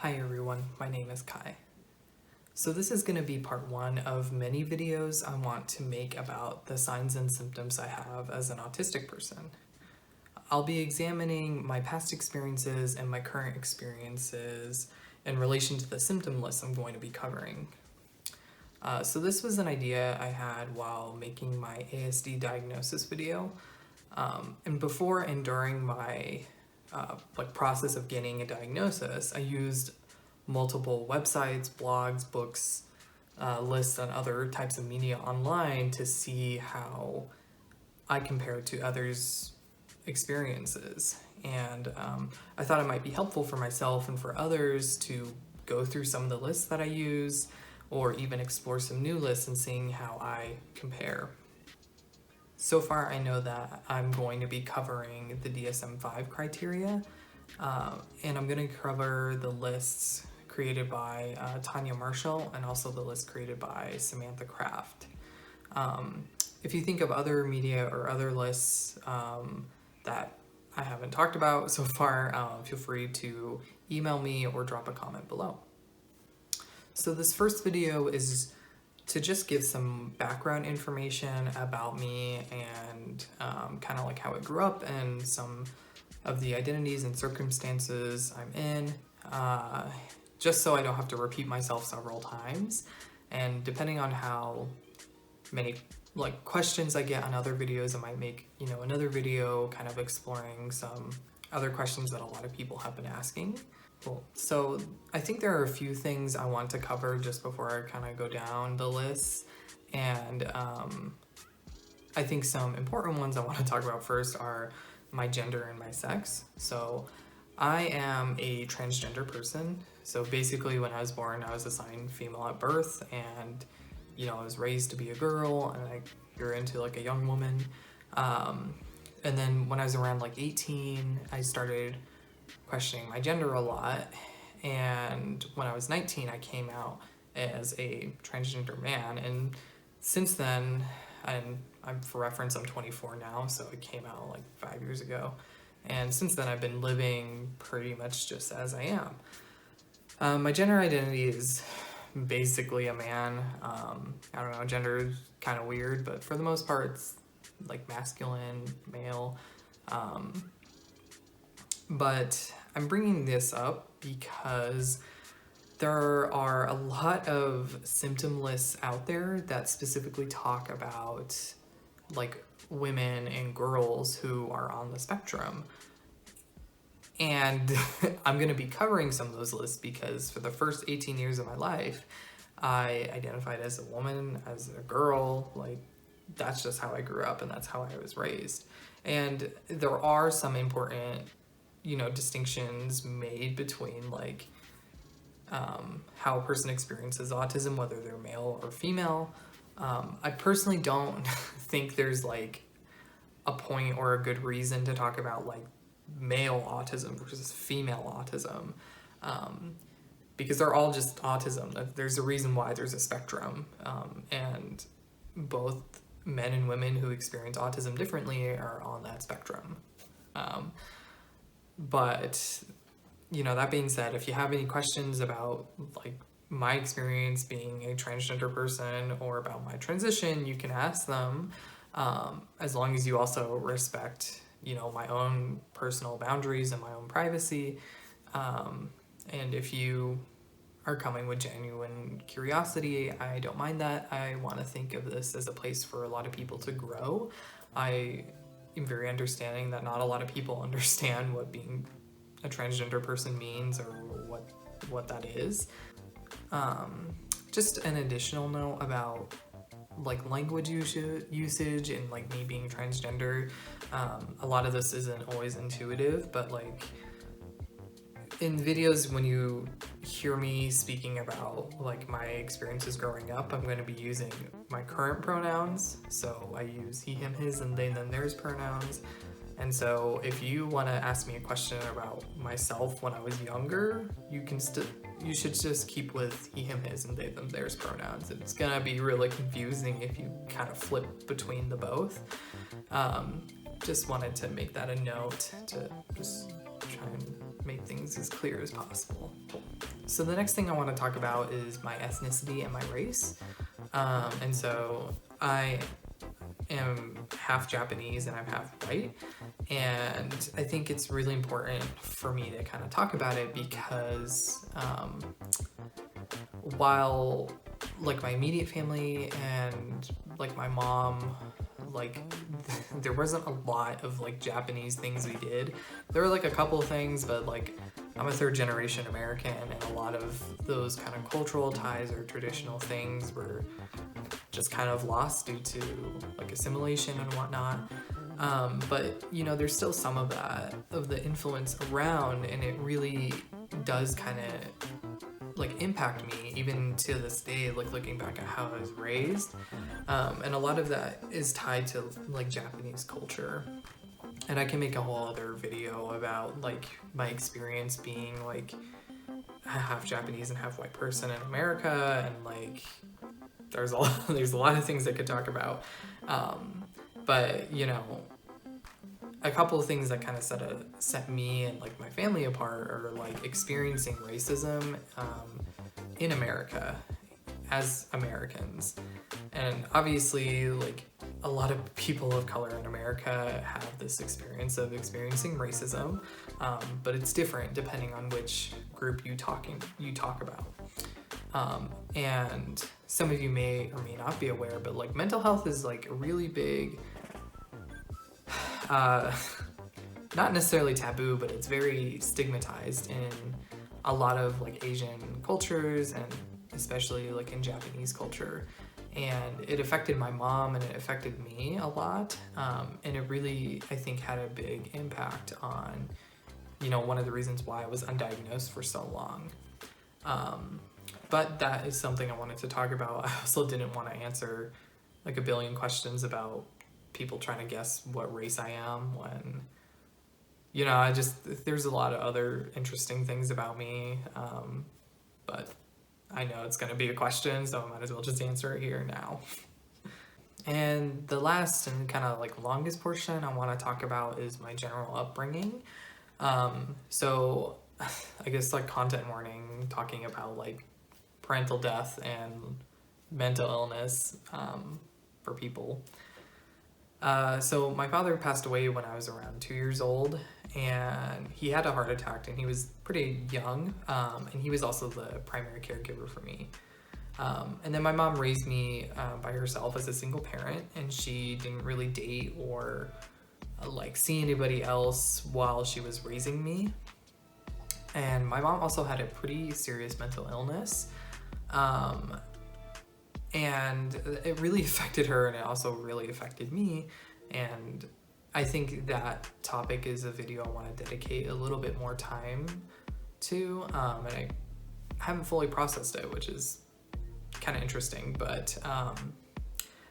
Hi everyone, my name is Kai. So this is going to be part one of many videos I want to make about the signs and symptoms I have as an autistic person. I'll be examining my past experiences and my current experiences in relation to the symptom list I'm going to be covering. So this was an idea I had while making my ASD diagnosis video. And before and during my process of getting a diagnosis, I used multiple websites, blogs, books, lists, and other types of media online to see how I compared to others' experiences. And I thought it might be helpful for myself and for others to go through some of the lists that I use, or even explore some new lists and seeing how I compare. So far, I know that I'm going to be covering the DSM-5 criteria, and I'm going to cover the lists created by Tanya Marshall and also the list created by Samantha Kraft. If you think of other media or other lists that I haven't talked about so far, feel free to email me or drop a comment below. So this first video is to just give some background information about me and kind of like how I grew up and some of the identities and circumstances I'm in, just so I don't have to repeat myself several times. And depending on how many questions I get on other videos, I might make, another video kind of exploring some other questions that a lot of people have been asking. Cool. So I think there are a few things I want to cover just before I kind of go down the list. And I think some important ones I want to talk about first are my gender and my sex. So I am a transgender person. So basically when I was born, I was assigned female at birth, and I was raised to be a girl, and I grew into a young woman. And then when I was around 18, I started questioning my gender a lot, and when I was 19 I came out as a transgender man, and since then, and I'm for reference, I'm 24 now, so it came out 5 years ago, and since then I've been living pretty much just as I am. My gender identity is basically a man. I don't know, gender is kind of weird, but for the most part it's masculine, male. But I'm bringing this up because there are a lot of symptom lists out there that specifically talk about women and girls who are on the spectrum. And I'm going to be covering some of those lists because for the first 18 years of my life, I identified as a woman, as a girl. That's just how I grew up, and that's how I was raised. And there are some important distinctions made between how a person experiences autism, whether they're male or female. I personally don't think there's a point or a good reason to talk about male autism versus female autism, because they're all just autism. There's a reason why there's a spectrum, and both men and women who experience autism differently are on that spectrum. But, that being said, if you have any questions about my experience being a transgender person or about my transition, you can ask them, as long as you also respect, my own personal boundaries and my own privacy. And if you are coming with genuine curiosity, I don't mind that. I want to think of this as a place for a lot of people to grow. I'm very understanding that not a lot of people understand what being a transgender person means or what that is. Just an additional note about language usage and me being transgender. A lot of this isn't always intuitive, but in videos when you hear me speaking about my experiences growing up, I'm going to be using my current pronouns. So I use he, him, his, and they, them, theirs pronouns. And so if you want to ask me a question about myself when I was younger, you should just keep with he, him, his, and they, them, theirs pronouns. It's going to be really confusing if you kind of flip between the both. Just wanted to make that a note to just try and make things as clear as possible. So the next thing I want to talk about is my ethnicity and my race. And so I am half Japanese and I'm half white. And I think it's really important for me to kind of talk about it because while like my immediate family and like my mom, like there wasn't a lot of like Japanese things we did. There were like a couple of things, but like I'm a third generation American, and a lot of those kind of cultural ties or traditional things were just kind of lost due to like assimilation and whatnot. But you know, there's still some of that, of the influence around, and it really does kind of like impact me even to this day, like looking back at how I was raised. And a lot of that is tied to like Japanese culture. And I can make a whole other video about like my experience being like a half Japanese and half white person in America, and like there's a lot of things I could talk about. But you know, a couple of things that kind of set me and like my family apart are like experiencing racism in America as Americans. And obviously like a lot of people of color in America have this experience of experiencing racism, but it's different depending on which group you talk about. And some of you may or may not be aware, but like mental health is like a really big, not necessarily taboo, but it's very stigmatized in a lot of like Asian cultures, and especially like in Japanese culture. And it affected my mom and it affected me a lot. And it really, I think, had a big impact on, you know, one of the reasons why I was undiagnosed for so long. But that is something I wanted to talk about. I also didn't want to answer like a billion questions about people trying to guess what race I am when, you know, there's a lot of other interesting things about me. But I know it's going to be a question, so I might as well just answer it here now. And the last and kind of like longest portion I want to talk about is my general upbringing. So I guess like content warning, talking about like parental death and mental illness for people. So my father passed away when I was around 2 years old, and he had a heart attack, and he was pretty young, and he was also the primary caregiver for me. And then my mom raised me by herself as a single parent, and she didn't really date or like see anybody else while she was raising me. And my mom also had a pretty serious mental illness. And it really affected her, and it also really affected me. And I think that topic is a video I want to dedicate a little bit more time to. And I haven't fully processed it, which is kind of interesting. But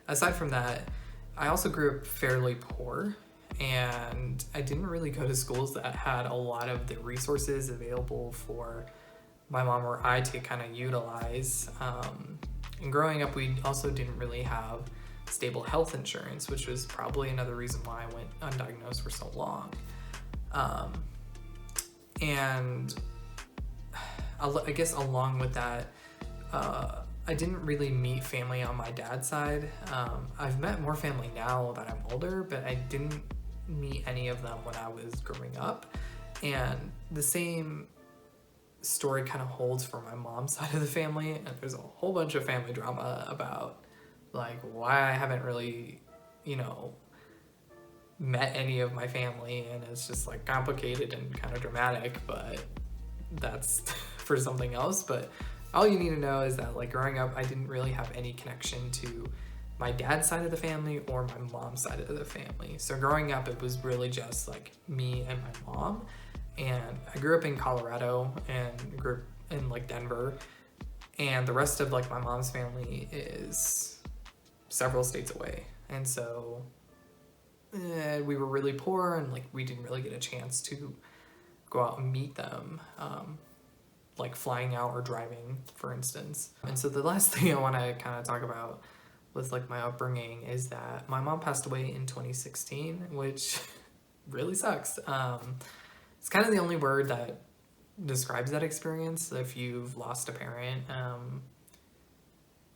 aside from that, I also grew up fairly poor, and I didn't really go to schools that had a lot of the resources available for my mom or I to kind of utilize. And growing up, we also didn't really have stable health insurance, which was probably another reason why I went undiagnosed for so long. And I guess along with that, I didn't really meet family on my dad's side. I've met more family now that I'm older, but I didn't meet any of them when I was growing up. And the same story kind of holds for my mom's side of the family, and there's a whole bunch of family drama about like why I haven't really, you know, met any of my family, and it's just like complicated and kind of dramatic, but that's for something else. But all you need to know is that like growing up, I didn't really have any connection to my dad's side of the family or my mom's side of the family. So growing up, it was really just like me and my mom. And I grew up in Colorado and grew up in like Denver, and the rest of like my mom's family is several states away. And so we were really poor, and like we didn't really get a chance to go out and meet them, like flying out or driving, for instance. And so the last thing I want to kind of talk about with like my upbringing is that my mom passed away in 2016, which really sucks. It's kind of the only word that describes that experience. If you've lost a parent,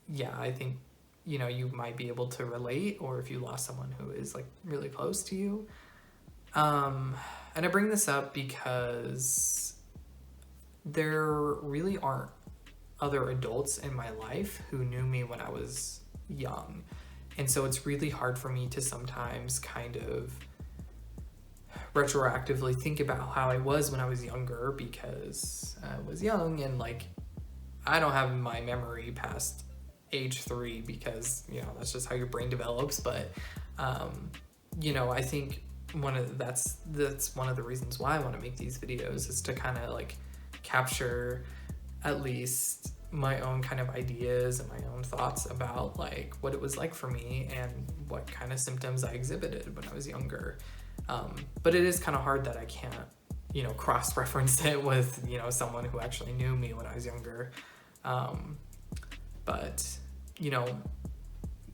yeah, I think, you know, you might be able to relate, or if you lost someone who is like really close to you. And I bring this up because there really aren't other adults in my life who knew me when I was young. And so it's really hard for me to sometimes kind of retroactively think about how I was when I was younger, because I was young and like I don't have my memory past age 3 because, you know, that's just how your brain develops. But you know, I think that's one of the reasons why I want to make these videos, is to kind of like capture at least my own kind of ideas and my own thoughts about like what it was like for me and what kind of symptoms I exhibited when I was younger. But it is kind of hard that I can't, you know, cross-reference it with, you know, someone who actually knew me when I was younger. But, you know,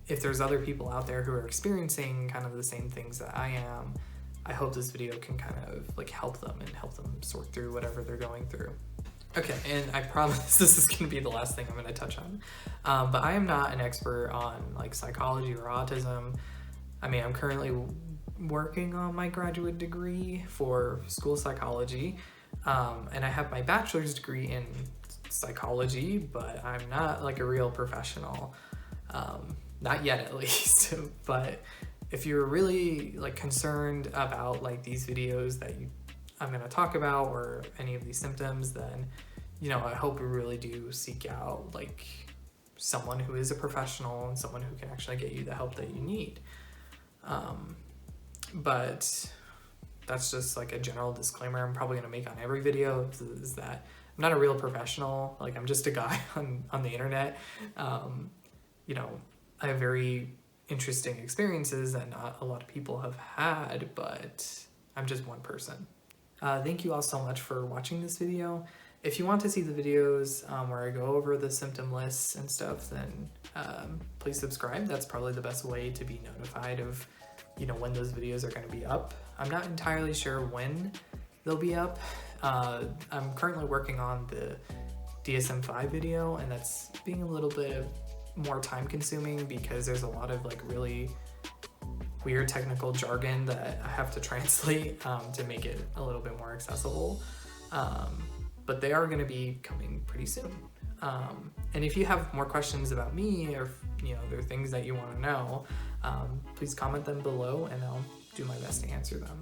if there's other people out there who are experiencing kind of the same things that I am, I hope this video can kind of like help them and help them sort through whatever they're going through. Okay, and I promise this is going to be the last thing I'm going to touch on. But I am not an expert on like psychology or autism. I mean, I'm currently working on my graduate degree for school psychology, and I have my bachelor's degree in psychology, but I'm not like a real professional, not yet at least. But if you're really like concerned about like these videos that I'm going to talk about, or any of these symptoms, then, you know, I hope you really do seek out like someone who is a professional and someone who can actually get you the help that you need. But that's just like a general disclaimer I'm probably going to make on every video, is that I'm not a real professional. Like, I'm just a guy on the internet. You know, I have very interesting experiences that not a lot of people have had, but I'm just one person. Thank you all so much for watching this video. If you want to see the videos where I go over the symptom lists and stuff, then please subscribe. That's probably the best way to be notified of, you know, when those videos are going to be up. I'm not entirely sure when they'll be up. I'm currently working on the DSM-5 video, and that's being a little bit more time consuming because there's a lot of like really weird technical jargon that I have to translate to make it a little bit more accessible. But they are going to be coming pretty soon. And if you have more questions about me, or, you know, there are things that you want to know, please comment them below and I'll do my best to answer them.